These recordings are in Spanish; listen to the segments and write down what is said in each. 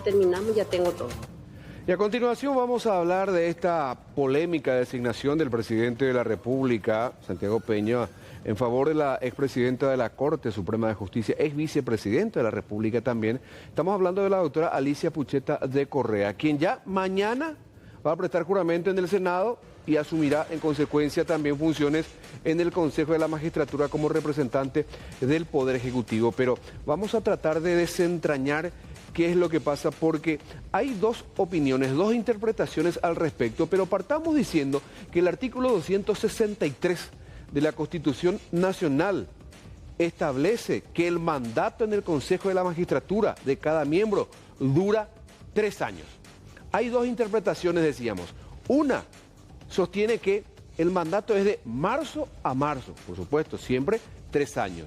ya terminamos, ya tengo todo. Y a continuación vamos a hablar de esta polémica designación del presidente de la República, Santiago Peña, en favor de la expresidenta de la Corte Suprema de Justicia, ex vicepresidenta de la República también. Estamos hablando de la doctora Alicia Pucheta de Correa, quien ya mañana va a prestar juramento en el Senado y asumirá en consecuencia también funciones en el Consejo de la Magistratura como representante del Poder Ejecutivo. Pero vamos a tratar de desentrañar qué es lo que pasa, porque hay dos opiniones, dos interpretaciones al respecto, pero partamos diciendo que el artículo 263 de la Constitución Nacional establece que el mandato en el Consejo de la Magistratura de cada miembro dura 3 años. Hay dos interpretaciones, decíamos. Una sostiene que el mandato es de marzo a marzo, por supuesto, siempre 3 años.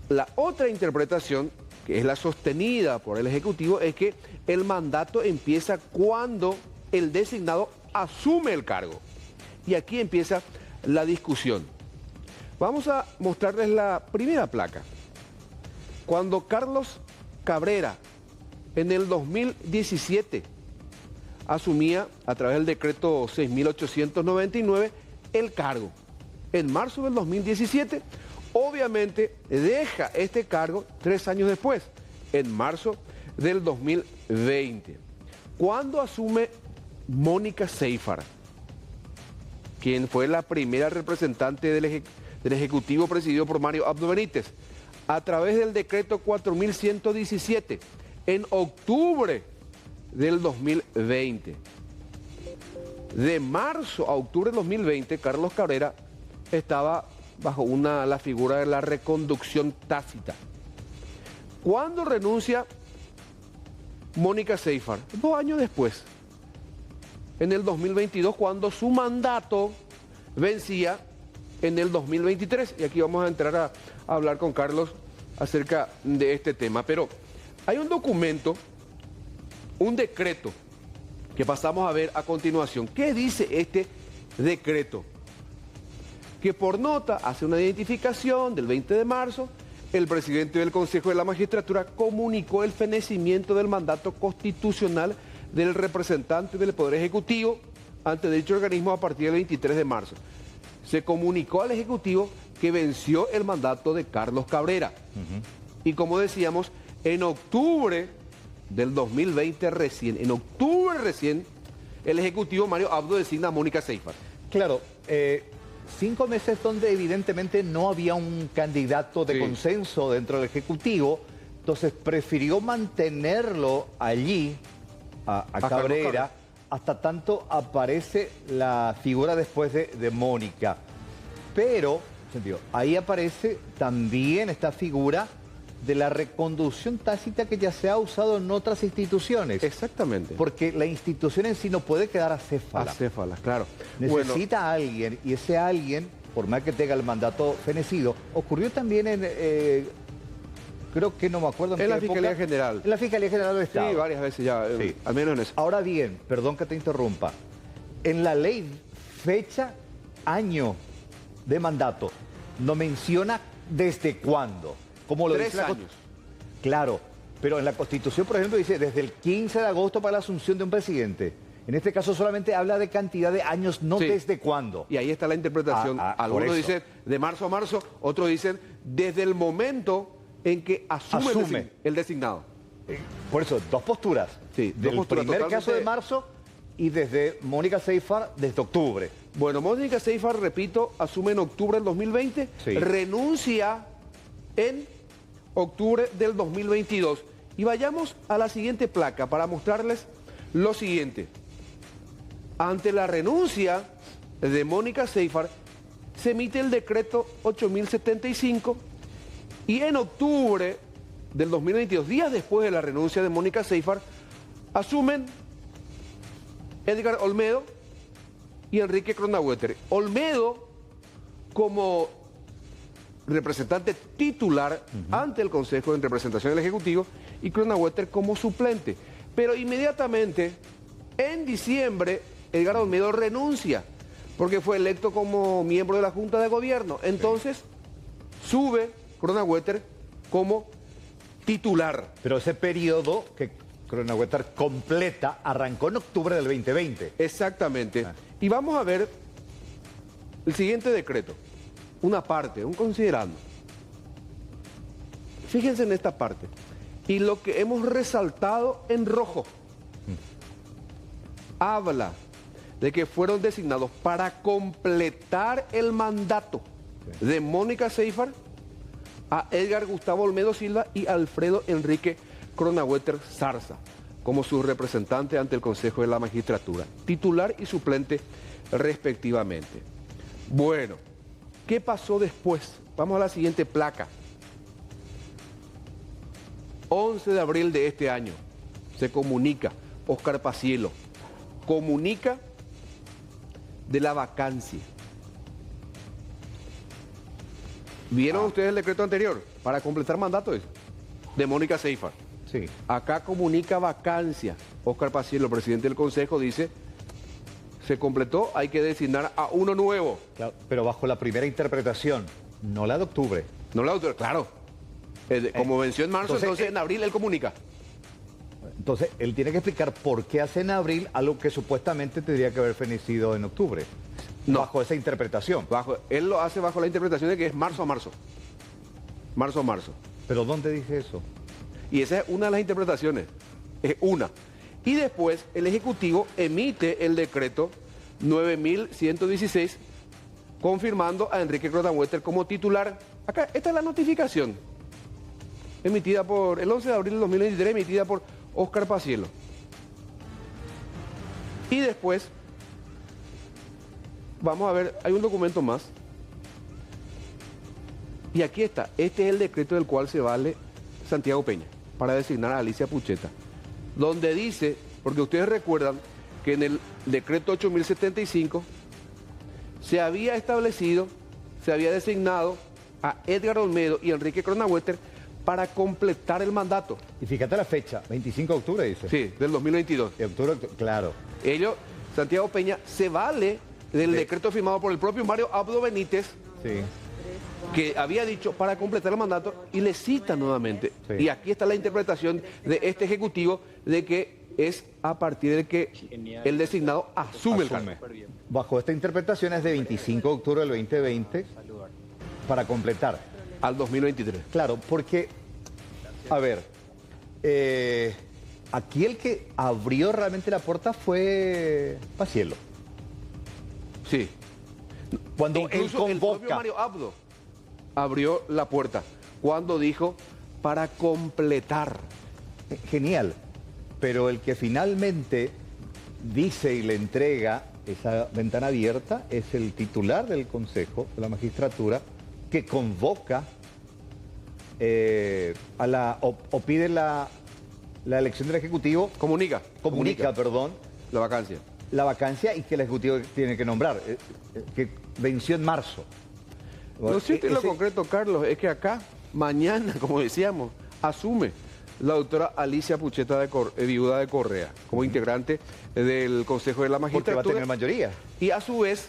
La otra interpretación, que es la sostenida por el Ejecutivo, es que el mandato empieza cuando el designado asume el cargo. Y aquí empieza la discusión. Vamos a mostrarles la primera placa. Cuando Carlos Cabrera, en el 2017, asumía a través del decreto 6.899 el cargo. En marzo del 2017, obviamente deja este cargo 3 años después, en marzo del 2020. ¿Cuándo asume Mónica Seyfart, quien fue la primera representante del Ejecutivo presidido por Mario Abdo Benítez, a través del decreto 4.117, en octubre del 2020? De marzo a octubre del 2020, Carlos Cabrera estaba bajo la figura de la reconducción tácita. ¿Cuándo renuncia Mónica Seyfart? 2 años después, en el 2022, cuando su mandato vencía en el 2023. Y aquí vamos a entrar a hablar con Carlos acerca de este tema. Pero hay un documento, un decreto, que pasamos a ver a continuación. ¿Qué dice este decreto? Que por nota hace una identificación del 20 de marzo, el presidente del Consejo de la Magistratura comunicó el fenecimiento del mandato constitucional del representante del Poder Ejecutivo ante dicho organismo a partir del 23 de marzo. Se comunicó al Ejecutivo que venció el mandato de Carlos Cabrera. Y como decíamos, en octubre del 2020 recién, el Ejecutivo Mario Abdo designa a Mónica Seyfart. Claro, 5 meses donde evidentemente no había un candidato de consenso dentro del Ejecutivo, entonces prefirió mantenerlo allí, a Cabrera, hasta tanto aparece la figura después de Mónica. Pero, ahí aparece también esta figura de la reconducción tácita que ya se ha usado en otras instituciones. Exactamente. Porque la institución en sí no puede quedar acéfala. Acéfala, claro. Necesita a alguien, y ese alguien, por más que tenga el mandato fenecido, ocurrió también en, creo que no me acuerdo en la Fiscalía General. En la Fiscalía General del Estado. Sí, varias veces ya, sí. Al menos en eso. Ahora bien, perdón que te interrumpa, en la ley fecha, año de mandato, no menciona desde cuándo. Como lo 3 dice años. Claro, pero en la Constitución, por ejemplo, dice desde el 15 de agosto para la asunción de un presidente. En este caso solamente habla de cantidad de años, no desde cuándo. Y ahí está la interpretación. Algunos dicen de marzo a marzo, otros dicen desde el momento en que asume el designado. Por eso, 2 posturas. Sí, del primer caso de marzo y desde Mónica Seyfart desde octubre. Bueno, Mónica Seyfart, repito, asume en octubre del 2020, renuncia en octubre del 2022. Y vayamos a la siguiente placa para mostrarles lo siguiente. Ante la renuncia de Mónica Seyfart, se emite el decreto 8.075 y en octubre del 2022, días después de la renuncia de Mónica Seyfart, asumen Edgar Olmedo y Enrique Cronaueter. Olmedo como representante titular ante el Consejo de Representación del Ejecutivo y Cronaueter como suplente. Pero inmediatamente, en diciembre, Edgar Olmedo renuncia porque fue electo como miembro de la Junta de Gobierno. Entonces, sube Cronaueter como titular. Pero ese periodo que Cronenwetter completa arrancó en octubre del 2020. Exactamente. Y vamos a ver el siguiente decreto. Una parte, un considerando. Fíjense en esta parte. Y lo que hemos resaltado en rojo. Habla de que fueron designados para completar el mandato de Mónica Seyffarth a Edgar Gustavo Olmedo Silva y Alfredo Enrique Cronenwetter Zarza como su representante ante el Consejo de la Magistratura, titular y suplente respectivamente. Bueno, ¿qué pasó después? Vamos a la siguiente placa. 11 de abril de este año se comunica, Óscar Paciello comunica de la vacancia. ¿Vieron ustedes el decreto anterior? Para completar mandato de Mónica Seyffarth. Sí. Acá comunica vacancia. Óscar Paciello, presidente del Consejo, dice, se completó, hay que designar a uno nuevo. Claro, pero bajo la primera interpretación, no la de octubre. No la autor, claro. Como venció en marzo, entonces en abril él comunica. Entonces, él tiene que explicar por qué hace en abril algo que supuestamente tendría que haber fenecido en octubre. No. Bajo esa interpretación. Él lo hace bajo la interpretación de que es marzo a marzo. Marzo a marzo. ¿Pero dónde dice eso? Y esa es una de las interpretaciones. Es una. Y después el Ejecutivo emite el decreto 9116 confirmando a Enrique Cronenwetter como titular. Acá, esta es la notificación. Emitida por el 11 de abril del 2023, emitida por Óscar Paciello. Y después, vamos a ver, hay un documento más. Y aquí está, este es el decreto del cual se vale Santiago Peña para designar a Alicia Pucheta. Donde dice, porque ustedes recuerdan que en el decreto 8075 se había establecido, se había designado a Edgar Olmedo y Enrique Cronenwetter para completar el mandato. Y fíjate la fecha, 25 de octubre dice. Sí, del 2022. De octubre, claro. Ellos, Santiago Peña, se vale del decreto firmado por el propio Mario Abdo Benítez, Sí. que había dicho para completar el mandato, y le cita nuevamente. Sí. Y aquí está la interpretación de este Ejecutivo de que es a partir de que el designado asume el cargo. Bajo esta interpretación es de 25 de octubre del 2020 para completar. Al 2023. Claro, porque, a ver, aquí el que abrió realmente la puerta fue Paciello. Sí. Cuando él Incluso el propio convoca. Mario Abdo abrió la puerta cuando dijo para completar. Genial, pero el que finalmente dice y le entrega esa ventana abierta es el titular del Consejo de la Magistratura que convoca o pide la elección del Ejecutivo, Comunica perdón, la vacancia. la vacancia y que el Ejecutivo tiene que nombrar, que venció en marzo. Lo cierto y lo concreto, Carlos, es que acá, mañana, como decíamos, asume la doctora Alicia Pucheta, viuda de Correa, como integrante del Consejo de la Porque Magistratura. va a tener mayoría. Y a su vez,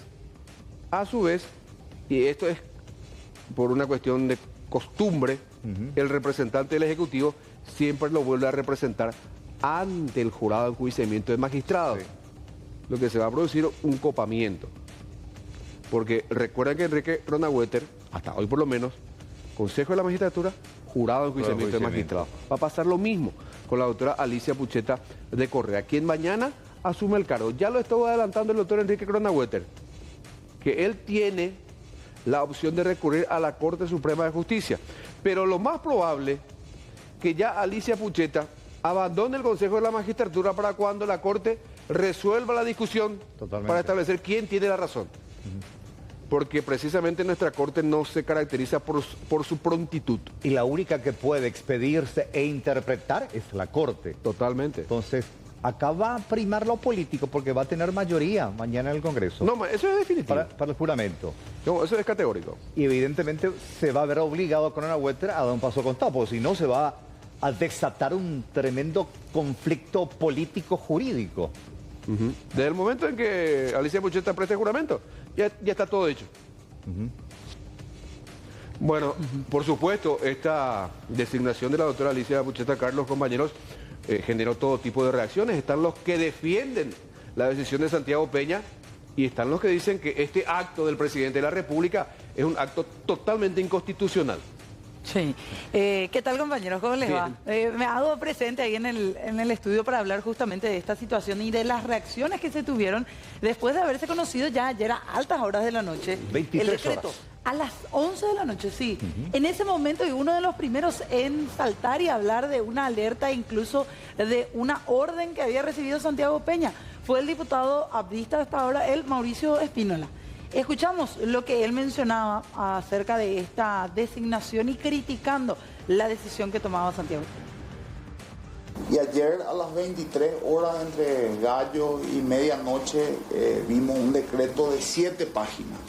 y esto es por una cuestión de costumbre, el representante del Ejecutivo siempre lo vuelve a representar ante el jurado de enjuiciamiento de magistrados. Sí. Lo que se va a producir un copamiento. Porque recuerden que Enrique Cronenwetter, hasta hoy por lo menos, Consejo de la Magistratura, jurado de enjuiciamiento de magistrados. Va a pasar lo mismo con la doctora Alicia Pucheta de Correa, quien mañana asume el cargo. Ya lo estuvo adelantando el doctor Enrique Cronenwetter, que él tiene la opción de recurrir a la Corte Suprema de Justicia. Pero lo más probable que ya Alicia Pucheta abandone el Consejo de la Magistratura para cuando la Corte resuelva la discusión. Totalmente. Para establecer quién tiene la razón. Porque precisamente nuestra Corte no se caracteriza por su prontitud. Y la única que puede expedirse e interpretar es la Corte. Totalmente. Entonces, acá va a primar lo político porque va a tener mayoría mañana en el Congreso No, eso es definitivo. para el juramento. No, eso es categórico. Y evidentemente se va a ver obligado a Cronenwetter a dar un paso contado, porque si no se va a desatar un tremendo conflicto político-jurídico. Desde el momento en que Alicia Pucheta preste juramento, ya está todo hecho. Bueno, por supuesto, esta designación de la doctora Alicia Pucheta, Carlos, compañeros, generó todo tipo de reacciones. Están los que defienden la decisión de Santiago Peña y están los que dicen que este acto del presidente de la República es un acto totalmente inconstitucional. Sí. ¿Qué tal, compañeros? ¿Cómo les va? Me hago presente ahí en el estudio para hablar justamente de esta situación y de las reacciones que se tuvieron después de haberse conocido ya ayer a altas horas de la noche 23 el decreto. horas. A las 11 de la noche, sí. En ese momento, y uno de los primeros en saltar y hablar de una alerta, incluso de una orden que había recibido Santiago Peña, fue el diputado abdista hasta ahora, el Mauricio Espínola. Escuchamos lo que él mencionaba acerca de esta designación y criticando la decisión que tomaba Santiago. Y ayer a las 23 horas, entre gallo y medianoche, vimos un decreto de 7 páginas,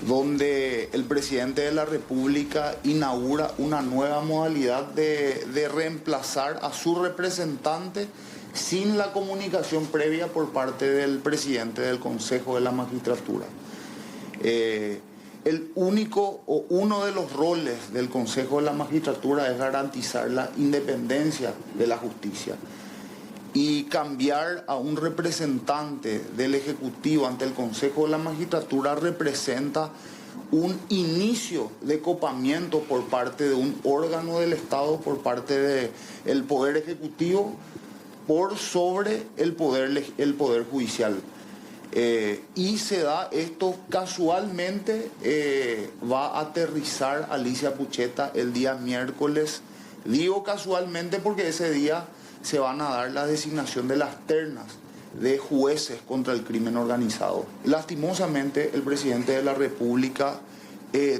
donde el presidente de la República inaugura una nueva modalidad de reemplazar a su representante sin la comunicación previa por parte del presidente del Consejo de la Magistratura. El único o uno de los roles del Consejo de la Magistratura es garantizar la independencia de la justicia. Y cambiar a un representante del Ejecutivo ante el Consejo de la Magistratura representa un inicio de copamiento por parte de un órgano del Estado, por parte del Poder Ejecutivo, por sobre el poder judicial. Y se da esto casualmente, va a aterrizar Alicia Pucheta el día miércoles. Digo casualmente porque ese día se van a dar la designación de las ternas de jueces contra el crimen organizado. Lastimosamente, el presidente de la República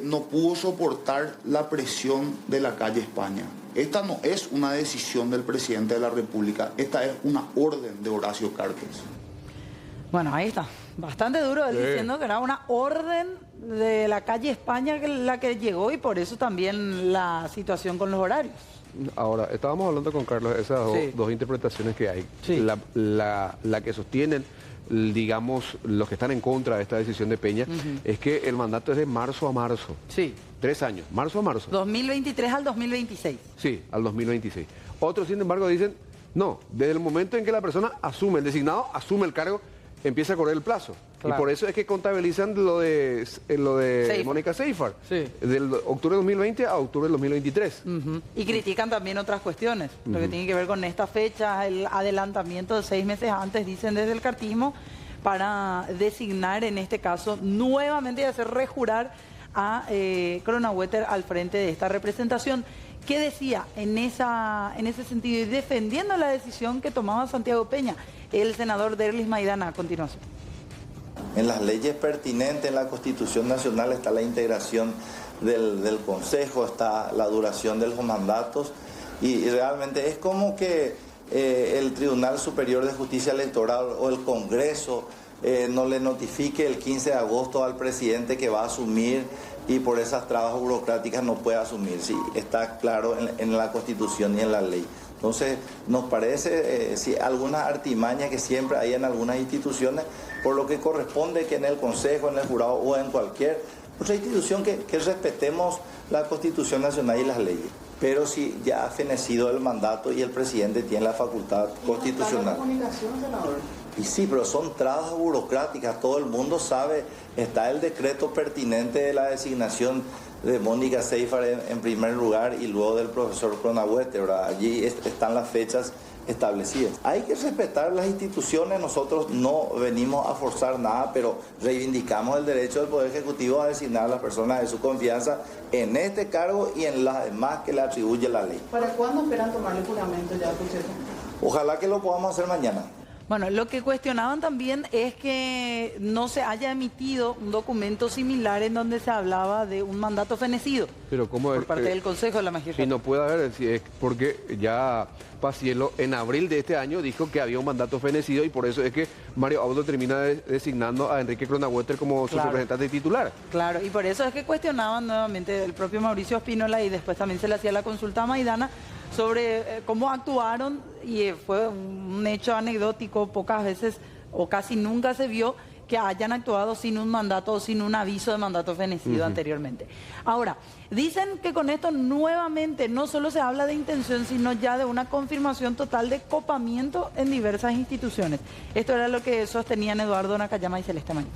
no pudo soportar la presión de la calle España. Esta no es una decisión del presidente de la República, esta es una orden de Horacio Cartes. Bueno, ahí está. Bastante duro él diciendo que era una orden de la calle España la que llegó y por eso también la situación con los horarios. Ahora, estábamos hablando con Carlos de esas dos interpretaciones que hay. Sí. La que sostienen, digamos, los que están en contra de esta decisión de Peña, es que el mandato es de marzo a marzo. Sí. 3 años, marzo a marzo. 2023 al 2026. Sí, al 2026. Otros, sin embargo, dicen, no, desde el momento en que la persona asume, el designado asume el cargo, empieza a correr el plazo. Claro. Y por eso es que contabilizan lo de Mónica Seyfarth, del octubre de 2020 a octubre del 2023. Y critican también otras cuestiones, lo que tiene que ver con esta fecha, el adelantamiento de 6 meses antes, dicen desde el cartismo, para designar en este caso nuevamente y hacer rejurar a Cronaueter al frente de esta representación. ¿Qué decía en ese sentido y defendiendo la decisión que tomaba Santiago Peña, el senador Derlis Maidana? A continuación. En las leyes pertinentes, en la Constitución Nacional, está la integración del Consejo, está la duración de los mandatos y realmente es como que el Tribunal Superior de Justicia Electoral o el Congreso no le notifique el 15 de agosto al presidente que va a asumir y por esas trabas burocráticas no puede asumir. Sí, está claro en la Constitución y en la ley. Entonces, nos parece algunas artimañas que siempre hay en algunas instituciones, por lo que corresponde que en el Consejo, en el Jurado o en cualquier otra institución que respetemos la Constitución Nacional y las leyes. Pero si ya ha fenecido el mandato y el presidente tiene la facultad constitucional. Y sí, pero son trabas burocráticas, todo el mundo sabe, está el decreto pertinente de la designación de Mónica Seyfarth en primer lugar y luego del profesor Cronaueter, ¿verdad? Allí están las fechas establecidas. Hay que respetar las instituciones, nosotros no venimos a forzar nada, pero reivindicamos el derecho del Poder Ejecutivo a designar a las personas de su confianza en este cargo y en las demás que le atribuye la ley. ¿Para cuándo esperan tomarle juramento ya, Pucheta? Ojalá que lo podamos hacer mañana. Bueno, lo que cuestionaban también es que no se haya emitido un documento similar en donde se hablaba de un mandato fenecido. Pero ¿cómo por parte del Consejo de la Magistratura. Y no puede haber, es porque ya Paciello en abril de este año dijo que había un mandato fenecido y por eso es que Mario Audo termina designando a Enrique Cronaueter como su representante titular. Claro, y por eso es que cuestionaban nuevamente el propio Mauricio Espínola y después también se le hacía la consulta a Maidana sobre cómo actuaron y fue un hecho anecdótico, pocas veces o casi nunca se vio que hayan actuado sin un mandato o sin un aviso de mandato fenecido anteriormente. Ahora, dicen que con esto nuevamente no solo se habla de intención, sino ya de una confirmación total de copamiento en diversas instituciones. Esto era lo que sostenían Eduardo Nakayama y Celeste Manilla.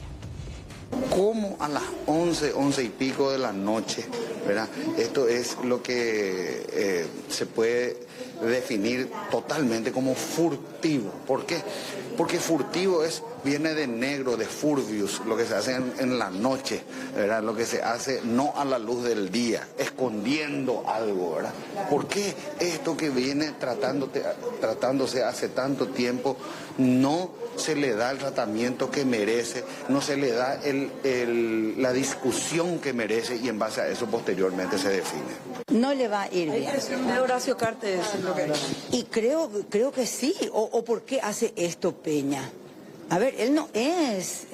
Como a las 11 y pico de la noche, ¿verdad? Esto es lo que se puede definir totalmente como furtivo. ¿Por qué? Porque furtivo viene de negro, de furbius, lo que se hace en la noche, ¿verdad? Lo que se hace no a la luz del día, escondiendo algo, ¿verdad? ¿Por qué esto que viene tratándose hace tanto tiempo no se le da el tratamiento que merece, no se le da la discusión que merece y en base a eso posteriormente se define? No le va a ir bien. De Horacio Cartes, lo que... Y creo que sí. ¿O por qué hace esto Peña? A ver, él no es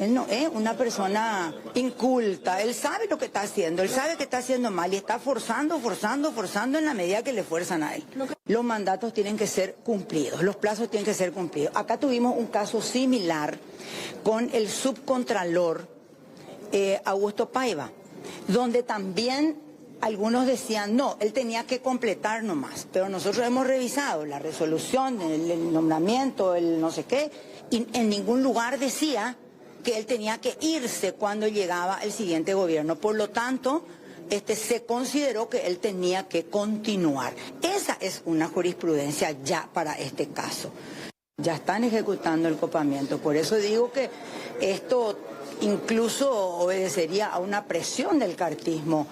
una persona inculta. Él sabe lo que está haciendo, él sabe que está haciendo mal y está forzando en la medida que le fuerzan a él. Los mandatos tienen que ser cumplidos, los plazos tienen que ser cumplidos. Acá tuvimos un caso similar con el subcontralor Augusto Paiva, donde también algunos decían, no, él tenía que completar nomás, pero nosotros hemos revisado la resolución, el nombramiento, el no sé qué, y en ningún lugar decía que él tenía que irse cuando llegaba el siguiente gobierno. Por lo tanto, se consideró que él tenía que continuar. Esa es una jurisprudencia ya para este caso. Ya están ejecutando el copamiento, por eso digo que esto incluso obedecería a una presión del cartismo.